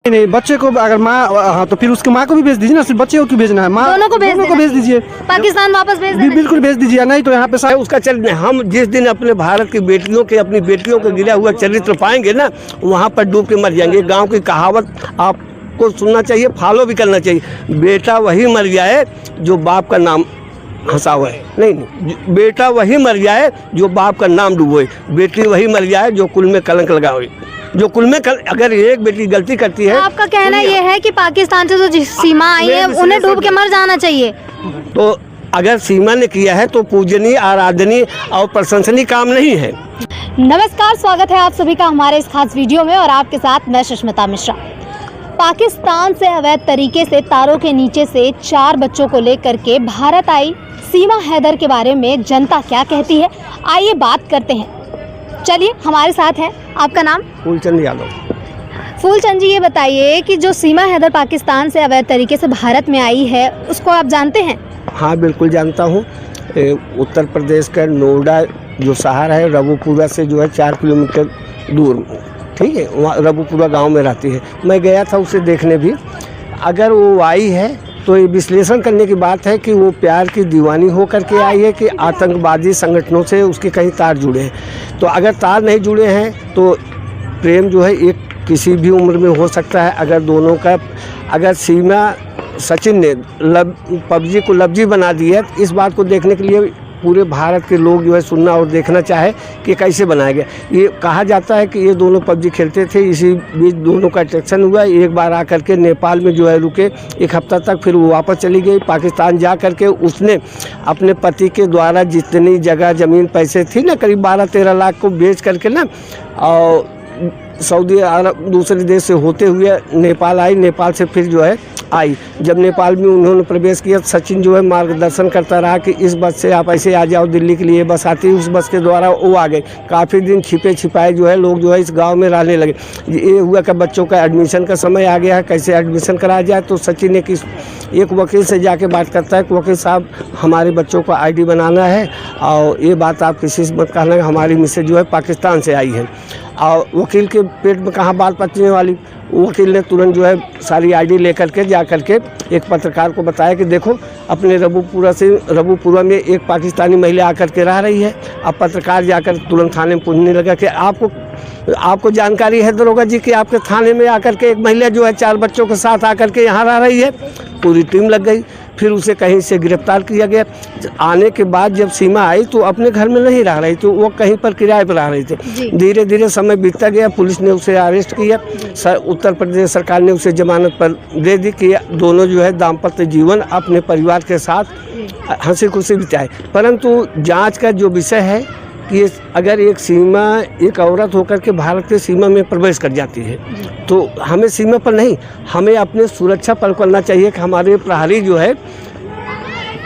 नहीं, बच्चे को अगर माँ, हाँ तो फिर उसकी माँ को भी भेज दीजिए ना, सिर्फ बच्चे को क्यों भेजना है? माँ दोनों को भेज दीजिए, पाकिस्तान वापस भेज देना। बिल्कुल भेज दीजिए, नहीं तो यहाँ पे उसका चरित्र, हम जिस दिन अपने भारत की बेटियों के, अपनी बेटियों का गिरा हुआ चरित्र पाएंगे ना, वहाँ पर डूब के मर जाएंगे। गाँव की कहावत आपको सुनना चाहिए, फॉलो भी करना चाहिए। बेटा वही मर जाए जो बाप का नाम हंसावे, नहीं, बेटा वही मर जाए जो बाप का नाम डुबोए, बेटी वही मर जाए जो कुल में कलंक लगावे। जो कुल में अगर एक बेटी गलती करती है, आपका कहना ये है कि पाकिस्तान से जो सीमा आई है उन्हें डूब के मर जाना चाहिए। तो अगर सीमा ने किया है तो पूजनीय, आराधनीय और प्रशंसनीय काम नहीं है। नमस्कार, स्वागत है आप सभी का हमारे इस खास वीडियो में और आपके साथ मैं सुष्मिता मिश्रा। पाकिस्तान से अवैध तरीके से तारों के नीचे से 4 बच्चों को लेकर के भारत आई सीमा हैदर के बारे में जनता क्या कहती है, आइए बात करते हैं। चलिए, हमारे साथ हैं, आपका नाम? फूलचंद यादव। फूलचंद जी, ये बताइए कि जो सीमा हैदर पाकिस्तान से अवैध तरीके से भारत में आई है, उसको आप जानते हैं? हाँ, बिल्कुल जानता हूँ। उत्तर प्रदेश का नोएडा जो शहर है, रबुपुरा से जो है 4 किलोमीटर दूर, ठीक है, वहाँ रबुपुरा गांव में रहती है। मैं गया था उसे देखने भी। अगर वो आई है तो ये विश्लेषण करने की बात है कि वो प्यार की दीवानी हो करके आई है कि आतंकवादी संगठनों से उसके कहीं तार जुड़े हैं। तो अगर तार नहीं जुड़े हैं तो प्रेम जो है एक किसी भी उम्र में हो सकता है। अगर दोनों का, अगर सीमा सचिन ने पबजी को लफ्जी बना दिया, इस बात को देखने के लिए पूरे भारत के लोग जो है सुनना और देखना चाहे कि कैसे बनाया गया। ये कहा जाता है कि ये दोनों पबजी खेलते थे, इसी बीच दोनों का अट्रैक्शन हुआ। एक बार आकर के नेपाल में जो है रुके 1 हफ्ता तक, फिर वो वापस चली गई। पाकिस्तान जा कर के उसने अपने पति के द्वारा जितनी जगह ज़मीन पैसे थी ना, करीब 12-13 लाख को बेच करके ना, और सऊदी अरब दूसरे देश से होते हुए नेपाल आई। नेपाल से फिर जो है आई। जब नेपाल में उन्होंने प्रवेश किया, सचिन जो है मार्गदर्शन करता रहा कि इस बस से आप ऐसे आ जाओ दिल्ली के लिए, बस आती, उस बस के द्वारा वो आ गए। काफ़ी दिन छिपे छिपाए जो है लोग जो है इस गांव में रहने लगे। ये हुआ कि बच्चों का एडमिशन का समय आ गया है, कैसे एडमिशन कराया जाए। तो सचिन ने एक वकील से जाके बात करता है कि वकील साहब, हमारे बच्चों को ID बनाना है और ये बात आप किसी से मत कहना, हमारी मिसेज जो है पाकिस्तान से आई है। और वकील के पेट में कहाँ बाल पचने वाली। वकील ने तुरंत जो है सारी ID लेकर के जा कर के एक पत्रकार को बताया कि देखो, अपने रबुपुरा में एक पाकिस्तानी महिला आकर के रह रही है। अब पत्रकार जाकर तुरंत थाने में पूछने लगा कि आपको जानकारी है दरोगा जी कि आपके थाने में आकर के एक महिला जो है 4 बच्चों के साथ आकर के यहाँ रह रही है। पूरी टीम लग गई, फिर उसे कहीं से गिरफ्तार किया गया। आने के बाद जब सीमा आई तो अपने घर में नहीं रह रही थी, वो कहीं पर किराए पर रह रही थी। धीरे धीरे समय बीतता गया, पुलिस ने उसे अरेस्ट किया। उत्तर प्रदेश सरकार ने उसे जमानत पर दे दी कि दोनों जो है दाम्पत्य जीवन अपने परिवार के साथ हंसी खुशी बिताए। परंतु जांच का जो विषय है कि अगर एक औरत होकर के भारत की सीमा में प्रवेश कर जाती है तो हमें सीमा पर नहीं, हमें अपने सुरक्षा पर करना चाहिए कि हमारे प्रहरी जो है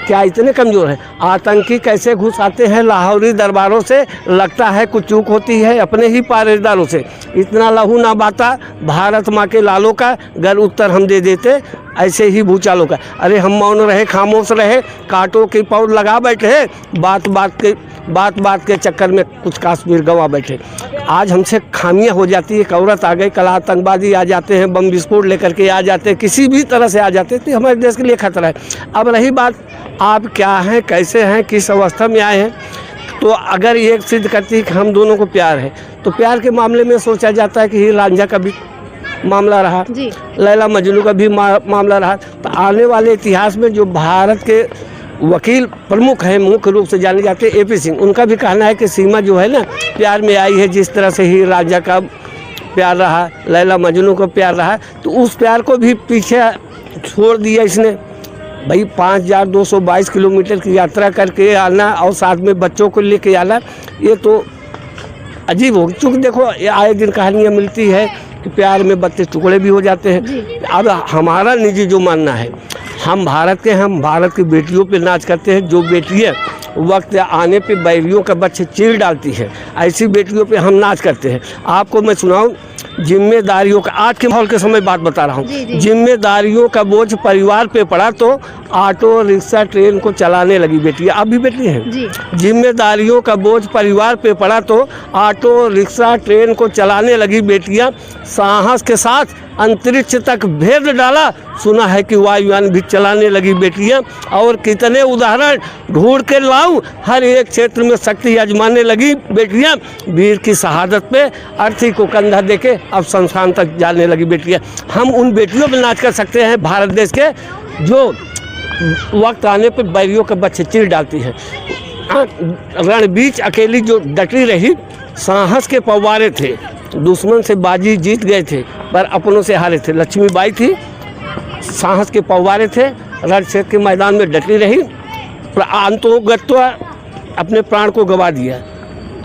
क्या इतने कमज़ोर हैं। आतंकी कैसे घुस आते हैं लाहौरी दरबारों से, लगता है कुछ चूक होती है अपने ही पहरेदारों से। इतना लहू ना बाता भारत माँ के लालों का, गर उत्तर हम दे देते ऐसे ही भूचालों का। अरे हम मौन रहे, खामोश रहे, कांटों की पौध लगा बैठे, बात बात के चक्कर में कुछ कश्मीर गंवा बैठे। आज हमसे खामियां हो जाती है। एक औरत आ गई, कल आतंकवादी आ जाते हैं, बम विस्फोट लेकर के आ जाते हैं, किसी भी तरह से आ जाते हैं, तो हमारे देश के लिए खतरा है। अब रही बात, आप क्या हैं, कैसे हैं, किस अवस्था में आए हैं, तो अगर ये सिद्ध करती है कि हम दोनों को प्यार है, तो प्यार के मामले में सोचा जाता है कि हीर रांझा का भी मामला रहा, लैला मजनू का भी मामला रहा। तो आने वाले इतिहास में जो भारत के वकील प्रमुख हैं, मुख्य रूप से जाने जाते हैं AP सिंह, उनका भी कहना है कि सीमा जो है ना प्यार में आई है। जिस तरह से हीर रांझा का प्यार रहा, लैला मजनू का प्यार रहा, तो उस प्यार को भी पीछे छोड़ दिया इसने। भाई 5222 किलोमीटर की यात्रा करके आना और साथ में बच्चों को लेके आना, ये तो अजीब हो। चूँकि देखो, आए दिन कहानियाँ मिलती है कि प्यार में 32 टुकड़े भी हो जाते हैं। अब हमारा निजी जो मानना है, हम भारत के, हम भारत की बेटियों पे नाच करते हैं। जो बेटियाँ वक्त आने पे बैरियों का बच्चे चीर डालती है, ऐसी बेटियों पे हम नाच करते हैं। आपको मैं सुनाऊं, जिम्मेदारियों का, आज के माहौल के समय बात बता रहा हूँ, जिम्मेदारियों का बोझ परिवार पे पड़ा तो ऑटो रिक्शा ट्रेन को चलाने लगी बेटियाँ। अब भी बेटी हैं। जिम्मेदारियों का बोझ परिवार पे पड़ा तो ऑटो रिक्शा ट्रेन को चलाने लगी बेटियाँ। साहस के साथ अंतरिक्ष तक भेद डाला। सुना है कि वायुयान भी चलाने लगी बेटियां, और कितने उदाहरण ढूंढ के लाऊं, हर एक क्षेत्र में शक्ति आजमाने लगी बेटियां। वीर की शहादत पे अर्थी को कंधा देके अब शमशान तक जाने लगी बेटियां। हम उन बेटियों पर नाच कर सकते हैं भारत देश के, जो वक्त आने पर बैरियों के बच्चे चीर डालती है। रण बीच अकेली जो डटी रही, साहस के पवारे थे, दुश्मन से बाजी जीत गए थे पर अपनों से हारे थे। लक्ष्मीबाई थी, साहस के पवारे थे, रण क्षेत्र के मैदान में डटी रही, अंतोगत्वा अपने प्राण को गंवा दिया,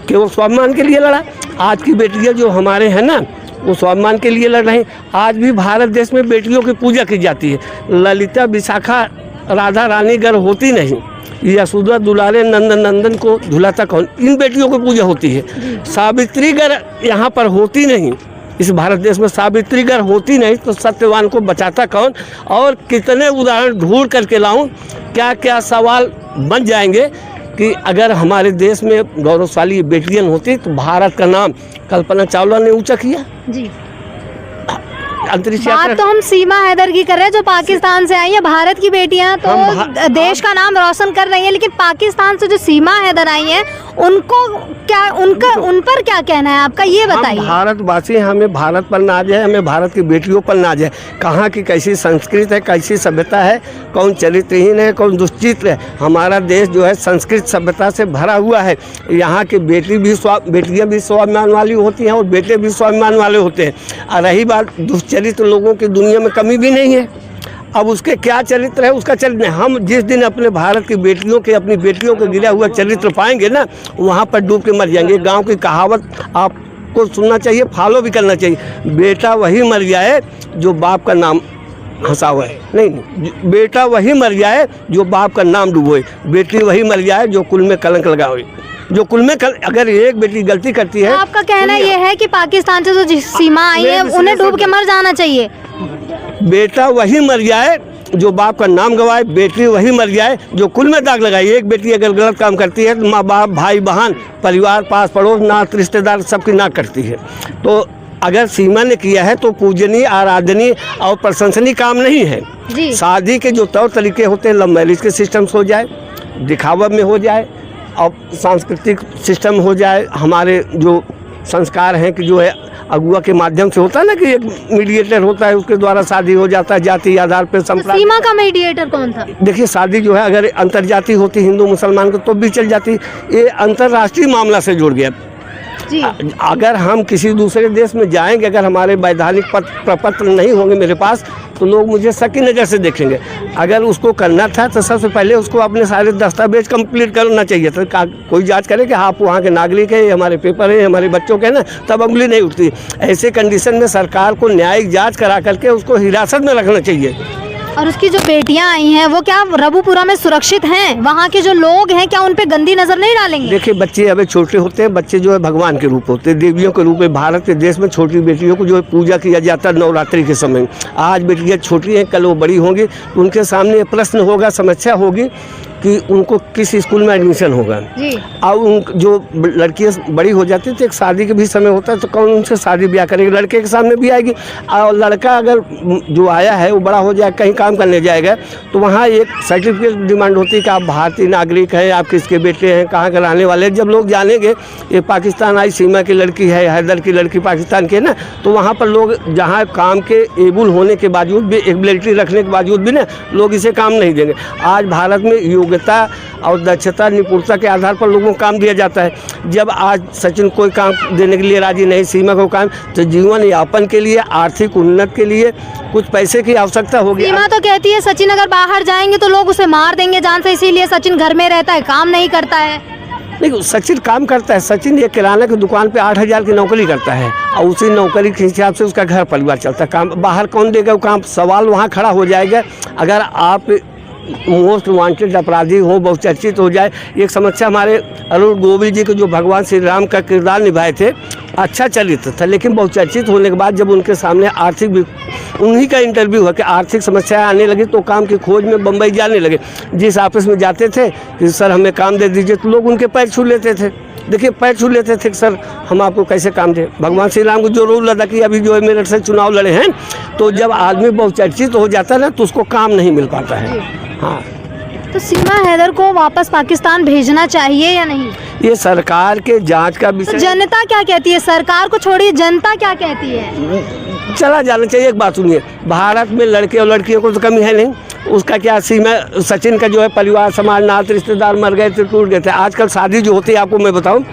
केवल स्वाभिमान के लिए लड़ा। आज की बेटियां जो हमारे हैं ना, वो स्वाभिमान के लिए लड़ रही हैं। आज भी भारत देश में बेटियों की पूजा की जाती है। ललिता, विशाखा, राधा रानी गर होती नहीं, यशोदा दुलारे नंदन को धुलाता कौन, इन बेटियों की पूजा होती है। सावित्री गर यहाँ पर होती नहीं, इस भारत देश में सावित्री गर होती नहीं तो सत्यवान को बचाता कौन। और कितने उदाहरण ढूंढ करके लाऊं, क्या क्या सवाल बन जाएंगे कि अगर हमारे देश में गौरवशाली बेटियां होती तो भारत का नाम कल्पना चावला ने ऊंचा किया जी। अंतरिक्ष बात यात्रा। तो हम सीमा हैदर की कर रहे हैं जो पाकिस्तान से आई है। भारत की बेटियां तो देश का नाम रोशन कर रही हैं, लेकिन पाकिस्तान से जो सीमा हैदर आई हैं उनको क्या, उन पर क्या कहना है आपका, ये बताइए। भारतवासी, हमें भारत पर नाज है, हमें भारत की बेटियों पर नाज है। कहाँ की कैसी संस्कृति है, कैसी सभ्यता है, कौन चरित्रहीन है, कौन दुष्चित्र है। हमारा देश जो है संस्कृत सभ्यता से भरा हुआ है। यहाँ की बेटियाँ भी स्वाभिमान वाली होती हैं और बेटे भी स्वाभिमान वाले होते हैं। और रही बात दुष्चरित्र लोगों की दुनिया में कमी भी नहीं है। अब उसके क्या चरित्र है, उसका चरित्र हम जिस दिन अपने भारत की बेटियों के, अपनी बेटियों के गिरा हुआ चरित्र पाएंगे ना, वहाँ पर डूब के मर जाएंगे। गांव की कहावत आपको सुनना चाहिए, फॉलो भी करना चाहिए। बेटा वही मर जाए जो बाप का नाम हंसावे, नहीं, बेटा वही मर जाए जो बाप का नाम डुबोए, बेटी वही मर जाए जो कुल में कलंक लगावे। जो कुल में अगर एक बेटी गलती करती है, आपका कहना यह है कि पाकिस्तान से जो सीमा आई है उन्हें डूब के मर जाना चाहिए। बेटा वही मर जाए जो बाप का नाम गवाए, बेटी वही मर जाए जो कुल में दाग लगाए। एक बेटी अगर गलत काम करती है तो माँ बाप, भाई बहन, परिवार, पास पड़ोस, नात रिश्तेदार सबकी नाक कटती है। तो अगर सीमा ने किया है तो पूजनीय, आराधनीय और प्रशंसनीय काम नहीं है जी। शादी के जो तौर तरीके होते हैं, लव मैरिज के सिस्टम्स हो जाए, दिखावा में हो जाए, और सांस्कृतिक सिस्टम हो जाए, हमारे जो संस्कार हैं कि जो है अगुआ के माध्यम से होता है ना, कि एक मीडिएटर होता है, उसके द्वारा शादी हो जाता है जाति आधार पर। तो सीमा का मीडिएटर कौन था? देखिए, शादी जो है अगर अंतर्जाति होती हिंदू मुसलमान को तो भी चल जाती, ये अंतर्राष्ट्रीय मामला से जुड़ गया जी। अगर हम किसी दूसरे देश में जाएंगे, अगर हमारे वैधानिक प्रपत्र नहीं होंगे मेरे पास, तो लोग मुझे शक की नज़र से देखेंगे। अगर उसको करना था तो सबसे पहले उसको अपने सारे दस्तावेज कंप्लीट करना चाहिए था। कोई जांच करे कि आप वहाँ के नागरिक हैं, हमारे पेपर हैं, हमारे बच्चों के ना, तब उंगली नहीं उठती। ऐसे कंडीशन में सरकार को न्यायिक जाँच करा करके उसको हिरासत में रखना चाहिए। और उसकी जो बेटियां आई हैं वो क्या रबुपुरा में सुरक्षित हैं? वहाँ के जो लोग हैं क्या उन पे गंदी नजर नहीं डालेंगे? देखिए, बच्चे अभी छोटे होते हैं, बच्चे जो है भगवान के रूप होते हैं, देवियों के रूप में। भारत के देश में छोटी बेटियों को जो है पूजा किया जाता है नवरात्रि के समय। आज बेटियां छोटी हैं, कल वो बड़ी होंगी, उनके सामने प्रश्न होगा, समस्या होगी कि उनको किस स्कूल में एडमिशन होगा जी। और उन जो लड़कियाँ बड़ी हो जाती है तो एक शादी का भी समय होता है, तो कौन उनसे शादी ब्याह करेगी? लड़के के सामने भी आएगी। और लड़का अगर जो आया है वो बड़ा हो जाए, कहीं काम करने जाएगा, तो वहाँ एक सर्टिफिकेट डिमांड होती है कि आप भारतीय नागरिक हैं, आप किसके बेटे हैं, कहाँ के रहने वाले हैं। जब लोग जानेंगे ये पाकिस्तान आई सीमा की लड़की है, हैदर की लड़की पाकिस्तान की ना, तो वहाँ पर लोग जहाँ काम के एबुल होने के बावजूद भी, एबिलिटी रखने के बावजूद भी ना, लोग इसे काम नहीं देंगे। आज भारत में योग्यता और दक्षता, निपुणता के आधार पर लोगों को काम दिया जाता है। जब आज सचिन कोई काम देने के लिए राजी नहीं, सीमा को काम, तो जीवन यापन के लिए, आर्थिक उन्नति के लिए कुछ पैसे की आवश्यकता होगी। सीमा तो कहती है सचिन अगर बाहर जाएंगे तो लोग उसे मार देंगे जान से, इसीलिए सचिन घर में रहता है, काम नहीं करता है। नहीं, सचिन काम करता है। सचिन ये किराना की दुकान पे 8,000 की नौकरी करता है और उसी नौकरी के हिसाब से उसका घर परिवार चलता है। काम बाहर कौन देगा वो काम? सवाल वहाँ खड़ा हो जाएगा। अगर आप मोस्ट वांटेड अपराधी हो, बहुचर्चित हो जाए। एक समस्या हमारे अरुण गोविल जी के जो भगवान श्री राम का किरदार निभाए थे, अच्छा चरित्र था, लेकिन बहुचर्चित होने के बाद जब उनके सामने आर्थिक, उन्हीं का इंटरव्यू हुआ कि आर्थिक समस्याएं आने लगी तो काम की खोज में बम्बई जाने लगे। जिस ऑफिस में जाते थे कि सर हमें काम दे दीजिए, तो लोग उनके पैर छू लेते थे। देखिए पैर छू लेते थे कि सर हम आपको कैसे काम दें। भगवान श्री राम को जो रोल अदा किया, अभी जो है मेरठ से चुनाव लड़े हैं, तो जब आदमी बहुचर्चित हो जाता है ना तो उसको काम नहीं मिल पाता है। हाँ, तो सीमा हैदर को वापस पाकिस्तान भेजना चाहिए या नहीं? ये सरकार के जांच का तो विषय। जनता क्या कहती है? सरकार को छोड़िए, जनता क्या कहती है? चला जाना चाहिए। एक बात सुनिए, भारत में लड़के और लड़कियों को तो कमी है नहीं, उसका क्या सीमा। सचिन का जो है परिवार समाज नात रिश्तेदार मर गए थे, टूट गए थे। आजकल शादी जो होती है, आपको मैं बताऊं,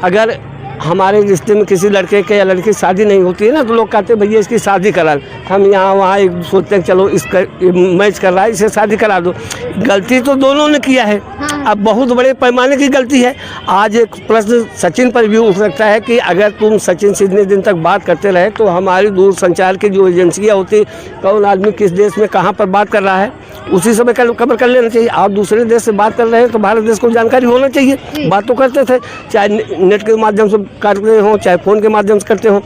अगर हमारे रिश्ते में किसी लड़के के या लड़की की शादी नहीं होती है ना, तो लोग कहते हैं भैया इसकी शादी करा। हम यहाँ वहाँ एक सोचते हैं चलो इसका मैच कर रहा है, इसे शादी करा दो। गलती तो दोनों ने किया है, अब बहुत बड़े पैमाने की गलती है। आज एक प्रश्न सचिन पर भी उठ सकता है कि अगर तुम सचिन से इतने दिन तक बात करते रहे तो हमारी दूरसंचार की जो एजेंसियाँ होती, कौन आदमी किस देश में कहाँ पर बात कर रहा है, उसी समय खबर कर लेना चाहिए। आप दूसरे देश से बात कर रहे हैं तो भारत देश को जानकारी होना चाहिए। बात तो करते थे, चाहे नेट के माध्यम से करते हो चाहे फ़ोन के माध्यम से करते हो।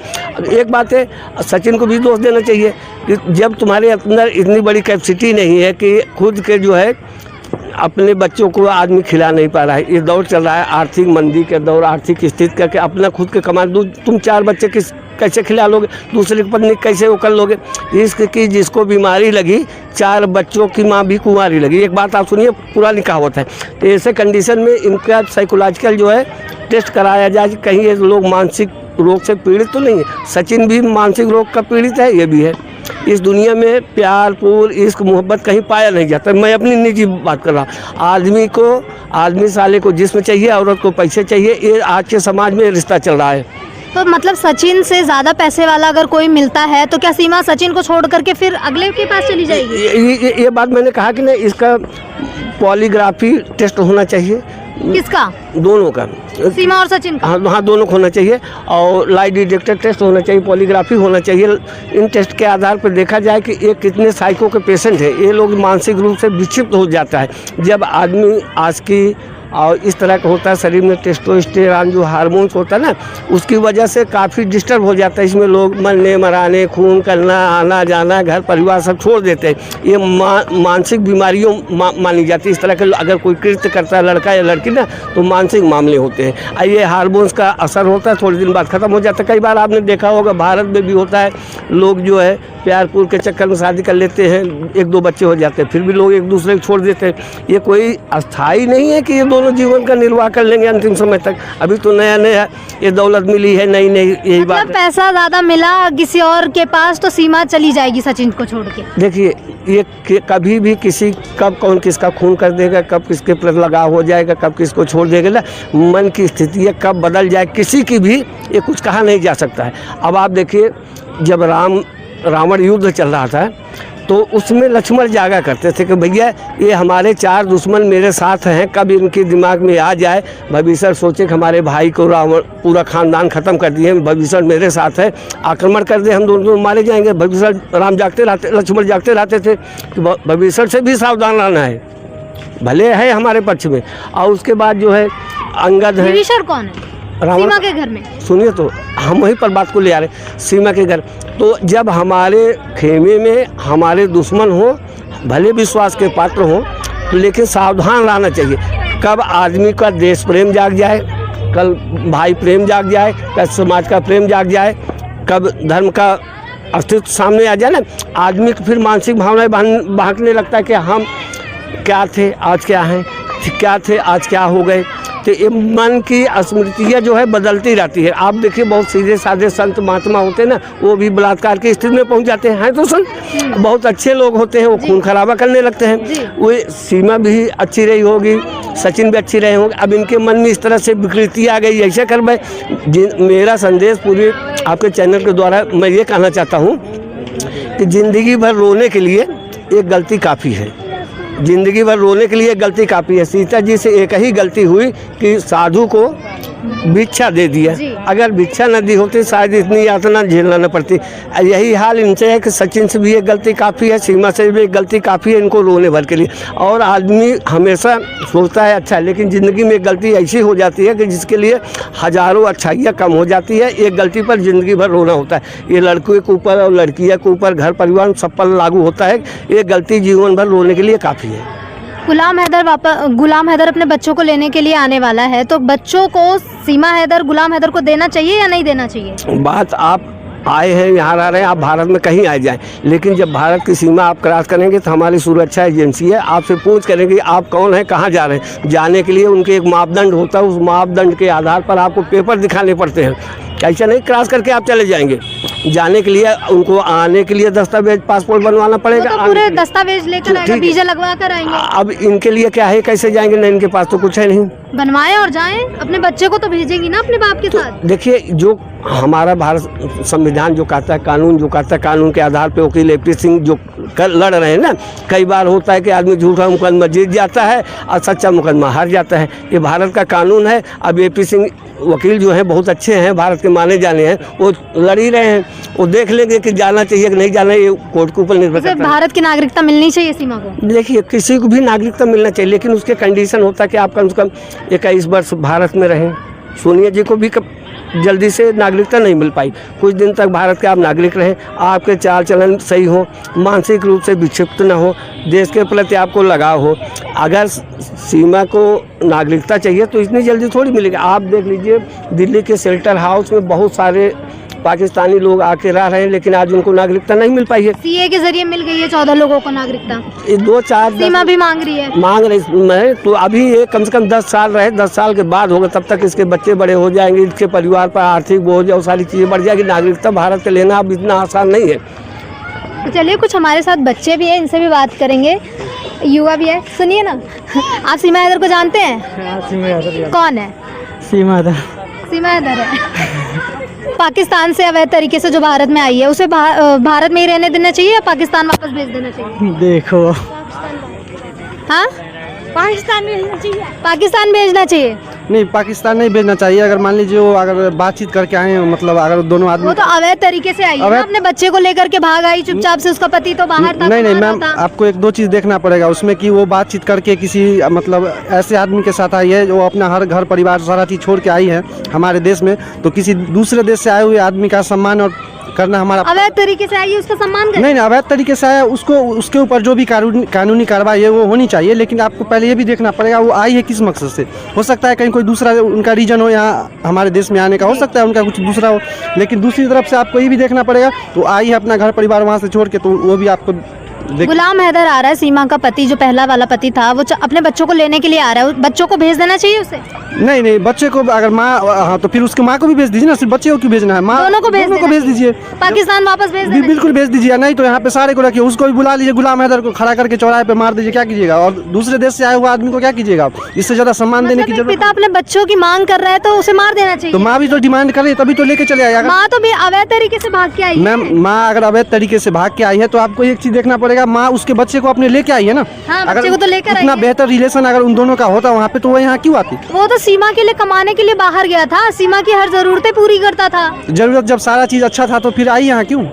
एक बात है, सचिन को भी दोष देना चाहिए कि जब तुम्हारे अंदर इतनी बड़ी कैपेसिटी नहीं है कि खुद के जो है अपने बच्चों को आदमी खिला नहीं पा रहा है। ये दौर चल रहा है आर्थिक मंदी के दौर, आर्थिक स्थिति करके अपना खुद के कमा तुम 4 बच्चे कैसे खिला लोगे, दूसरे की पत्नी कैसे वो कर लोगे। इसकी जिसको बीमारी लगी, 4 बच्चों की माँ भी कुंवारी लगी। एक बात आप सुनिए, पुरानी कहावत है। तो ऐसे कंडीशन में इनका साइकोलॉजिकल जो है टेस्ट कराया जाए, कहीं ये लोग मानसिक रोग से पीड़ित तो नहीं है। सचिन भी मानसिक रोग का पीड़ित है, ये भी है। इस दुनिया में प्यार पूर इश्क मोहब्बत कहीं पाया नहीं जाता। मैं अपनी निजी बात कर रहा हूँ। आदमी साले को जिस्म चाहिए, औरत को पैसे चाहिए। ये आज के समाज में रिश्ता चल रहा है। तो मतलब सचिन से ज़्यादा पैसे वाला अगर कोई मिलता है तो क्या सीमा सचिन को छोड़ करके फिर अगले के पास चली जाएगी? ये बात मैंने कहा कि नहीं, इसका पॉलीग्राफी टेस्ट होना चाहिए। किसका? दोनों का, सीमा और सचिन का। हाँ, दोनों को होना चाहिए। और लाई डिटेक्टर टेस्ट होना चाहिए, पॉलीग्राफी होना चाहिए। इन टेस्ट के आधार पर देखा जाए कि ये कितने साइको के पेशेंट हैं। ये लोग मानसिक रूप से विक्षिप्त हो जाता है जब आदमी आस्की और इस तरह का होता है। शरीर में टेस्टोस्टेरोन जो हार्मोन्स होता है ना, उसकी वजह से काफ़ी डिस्टर्ब हो जाता है। इसमें लोग मरने मराने, खून करना, आना जाना, घर परिवार सब छोड़ देते हैं। ये मानसिक बीमारियों मानी जाती है। इस तरह के अगर कोई कृत्य करता है लड़का या लड़की ना, तो मानसिक मामले होते हैं। ये हार्मोन्स का असर होता है, थोड़े दिन बाद ख़त्म हो जाता है। कई बार आपने देखा होगा, भारत में भी होता है, लोग जो है प्यार पूर के चक्कर में शादी कर लेते हैं, 1-2 बच्चे हो जाते हैं, फिर भी लोग एक दूसरे को छोड़ देते हैं। ये कोई अस्थाई नहीं है कि ये दोनों जीवन का निर्वाह कर लेंगे अंतिम समय तक। अभी तो नया नया ये दौलत मिली है, नई यही बात है। पैसा ज़्यादा मिला किसी और के पास तो सीमा चली जाएगी सचिन को छोड़ के। देखिए, ये कभी भी किसी कब कौन किसका खून कर देगा, कब किसके प्रति लगाव हो जाएगा, कब किसको छोड़ देगा ना, मन की स्थिति है कब बदल जाए किसी की भी ये कुछ कहा नहीं जा सकता है। अब आप देखिए, जब रावण युद्ध चल रहा था तो उसमें लक्ष्मण जागा करते थे कि भैया ये हमारे 4 दुश्मन मेरे साथ हैं, कब इनके दिमाग में आ जाए भविष्य सोचे कि हमारे भाई को रावण पूरा खानदान ख़त्म कर दिए, भविष्य मेरे साथ है, आक्रमण कर दे, हम दोनों मारे जाएंगे। भविष्य राम जागते रहते, लक्ष्मण जागते रहते थे कि भविष्य से भी सावधान रहना है, भले है हमारे पक्ष में। और उसके बाद जो है अंगद है। विभीषण कौन है? सीमा के घर में। सुनिए, तो हम वहीं पर बात को ले आ रहे, सीमा के घर। तो जब हमारे खेमे में हमारे दुश्मन हो, भले विश्वास के पात्र हो, तो लेकिन सावधान रहना चाहिए। कब आदमी का देश प्रेम जाग जाए, कल भाई प्रेम जाग जाए, कल समाज का प्रेम जाग जाए, कब धर्म का अस्तित्व सामने आ जाए ना, आदमी को फिर मानसिक भावनाएं भागने लगता है कि हम क्या थे आज क्या हैं, क्या थे आज क्या हो गए। तो ये मन की स्मृतियाँ जो है बदलती रहती है। आप देखिए, बहुत सीधे साधे संत महात्मा होते हैं ना, वो भी बलात्कार की स्थिति में पहुंच जाते हैं तो संत बहुत अच्छे लोग होते हैं, वो खून खराबा करने लगते हैं। वो सीमा भी अच्छी रही होगी, सचिन भी अच्छी रहे होंगे। अब इनके मन में इस तरह से विकृति आ गई, ऐसे कर भाई। मेरा संदेश पूरे आपके चैनल के द्वारा मैं ये कहना चाहता हूँ कि ज़िंदगी भर रोने के लिए एक गलती काफ़ी है, जिंदगी भर रोने के लिए गलती काफ़ी है। सीता जी से एक ही गलती हुई कि साधु को भिक्षा दे दिया, अगर भिक्षा न दी होती शायद इतनी यातना झेलना न पड़ती। यही हाल इनसे है कि सचिन से भी एक गलती काफ़ी है, सीमा से भी एक गलती काफ़ी है इनको रोने भर के लिए। और आदमी हमेशा सोचता है अच्छा, लेकिन ज़िंदगी में एक गलती ऐसी हो जाती है कि जिसके लिए हज़ारों अच्छाइयाँ कम हो जाती है। एक गलती पर ज़िंदगी भर रोना होता है। ये लड़कों के ऊपर और लड़कियों के ऊपर, घर परिवार सब पर लागू होता है। एक गलती जीवन भर रोने के लिए काफ़ी है। गुलाम हैदर अपने बच्चों को लेने के लिए आने वाला है, तो बच्चों को सीमा हैदर गुलाम हैदर को देना चाहिए या नहीं देना चाहिए? बात आप आए हैं, यहाँ रह रहे हैं, आप भारत में कहीं आ जाएं, लेकिन जब भारत की सीमा आप क्रॉस करेंगे तो हमारी सुरक्षा एजेंसी है, आपसे पूछ करेंगे आप कौन है, कहाँ जा रहे हैं। जाने के लिए उनके एक मापदंड होता है, उस मापदंड के आधार पर आपको पेपर दिखाने पड़ते हैं। ऐसा नहीं क्रॉस करके आप चले जाएंगे। जाने के लिए उनको आने के लिए दस्तावेज पासपोर्ट बनवाना पड़ेगा। तो पूरे दस्तावेज लेकर आएंगे, वीजा लगवा कर आएंगे। अब इनके लिए क्या है, कैसे जाएंगे, नहीं इनके पास तो कुछ है नहीं। बनवाएं और जाएं, अपने बच्चे को तो भेजेंगी ना अपने बाप के साथ। देखिए, जो हमारा भारत संविधान जो कहता है, कानून जो कहता है, कानून के आधार पे वकील एपी सिंह जो लड़ रहे हैं ना, कई बार होता है कि आदमी झूठा मुकदमा जीत जाता है और सच्चा मुकदमा हार जाता है। ये भारत का कानून है। अब एपी सिंह वकील जो हैं बहुत अच्छे हैं, भारत के माने जाने हैं, वो लड़ ही रहे हैं। वो देख लेंगे कि जाना चाहिए कि नहीं जाना, ये कोर्ट के ऊपर निर्भर करता है। भारत की नागरिकता मिलनी चाहिए सीमा को। देखिए, किसी को भी नागरिकता मिलना चाहिए, लेकिन उसके कंडीशन होता है कि आप कम से कम 21 वर्ष भारत में रहें। सोनिया जी को भी जल्दी से नागरिकता नहीं मिल पाई, कुछ दिन तक भारत के आप नागरिक रहें, आपके चाल चलन सही हो, मानसिक रूप से विक्षिप्त न हो, देश के प्रति आपको लगाव हो। अगर सीमा को नागरिकता चाहिए तो इतनी जल्दी थोड़ी मिलेगी। आप देख लीजिए, दिल्ली के शेल्टर हाउस में बहुत सारे पाकिस्तानी लोग आके रह रहे हैं, लेकिन आज उनको नागरिकता नहीं मिल पाई है। सीए के जरिए मिल गई है 14 लोगों को नागरिकता। ये 2-4 सीमा भी मांग रही है तो अभी ये कम से कम 10 साल रहे, 10 साल के बाद होगा, तब तक इसके बच्चे बड़े हो जाएंगे, इसके परिवार पर आर्थिक बोझ और सारी चीज़ें बढ़ जाएगी। नागरिकता भारत के लेना अब इतना आसान नहीं है। तो चलिए, कुछ हमारे साथ बच्चे भी हैं, इनसे भी बात करेंगे, युवा भी है। सुनिए ना, आप सीमा हैदर को जानते हैं? सीमा हैदर कौन है? सीमा हैदर है। पाकिस्तान से अवैध तरीके से जो भारत में आई है, उसे भारत में ही रहने देना चाहिए या पाकिस्तान वापस भेज देना चाहिए? देखो, हाँ, पाकिस्तान भेजना चाहिए। नहीं, पाकिस्तान नहीं भेजना चाहिए। अगर मान लीजिए वो अगर बातचीत करके आए, मतलब अगर दोनों आदमी, वो तो अवैध तरीके से आई है ना, अपने बच्चे को लेकर के भाग आई चुपचाप से, उसका पति तो बाहर था। नहीं मैम, आपको 1-2 चीज़ देखना पड़ेगा उसमें कि वो बातचीत करके किसी मतलब ऐसे आदमी के साथ आई है जो अपना हर घर परिवार सारा चीज़ छोड़ के आई है हमारे देश में, तो किसी दूसरे देश से आए हुए आदमी का सम्मान और करना हमारा। अवैध तरीके से आई है, उसका सम्मान करें। नहीं, अवैध तरीके से आया, उसको उसके ऊपर जो भी कानूनी कार्रवाई है वो होनी चाहिए, लेकिन आपको पहले ये भी देखना पड़ेगा वो आई है किस मकसद से। हो सकता है कहीं कोई दूसरा उनका रीजन हो यहाँ हमारे देश में आने का, हो सकता है उनका कुछ दूसरा हो, लेकिन दूसरी तरफ से आपको ये भी देखना पड़ेगा वो आई है अपना घर परिवार वहाँ से छोड़ के, तो वो भी आपको गुलाम हैदर आ रहा है, सीमा का पति जो पहला वाला पति था, वो अपने बच्चों को लेने के लिए आ रहा है, बच्चों को भेज देना चाहिए उसे? नहीं, बच्चे को अगर माँ, हाँ, तो फिर उसकी माँ को भी भेज दीजिए ना, सिर्फ बच्चे को क्यों भेजना है? माँ दोनों को भेज दीजिए, पाकिस्तान वापस भेज दीजिए। बिल्कुल भेज दीजिए, नहीं तो यहाँ पे सारे को रखिए, उसको भी बुला लीजिए, गुलाम हैदर को खड़ा करके चौराहे पे मार दीजिए, क्या कीजिएगा? और दूसरे देश से आए हुए आदमी को क्या कीजिएगा? इससे ज्यादा सम्मान देने की जरूरत। पिता अपने बच्चों की मांग कर रहा है तो उसे मार देना चाहिए। तो माँ भी तो डिमांड कर रही है, तभी तो लेके चले आएगा। माँ तो भी अवैध तरीके से भाग के आई है। मैम, माँ अगर अवैध तरीके से भाग के आई है तो आपको एक चीज देखना पड़ेगा, माँ उसके बच्चे को अपने लेके आई है ना। हाँ, बच्चे को तो लेकर आई है। इतना बेहतर रिलेशन अगर उन दोनों का होता वहाँ पे, तो वो यहाँ क्यों आती? वो तो सीमा के लिए कमाने के लिए बाहर गया था, सीमा की हर जरूरतें पूरी करता था। जरूरत जब सारा चीज अच्छा था तो फिर आई यहाँ क्यों?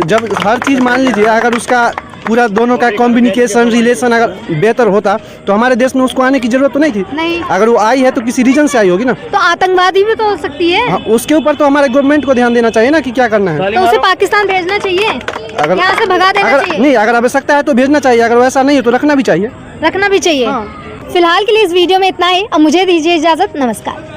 जब हर चीज मान लीजिए अगर उसका पूरा दोनों का कम्युनिकेशन रिलेशन अगर बेहतर होता तो हमारे देश में उसको आने की जरूरत तो नहीं थी। नहीं, अगर वो आई है तो किसी रीजन से आई होगी ना। तो आतंकवादी भी तो हो सकती है। हाँ, उसके ऊपर तो हमारे गवर्नमेंट को ध्यान देना चाहिए ना कि क्या करना है। तो उसे पाकिस्तान भेजना चाहिए, अगर यहाँ से भगा देना चाहिए। नहीं, अगर आवश्यकता है तो भेजना चाहिए, अगर वैसा नहीं है तो रखना भी चाहिए। फिलहाल के लिए इस वीडियो में इतना ही। अब मुझे दीजिए इजाजत, नमस्कार।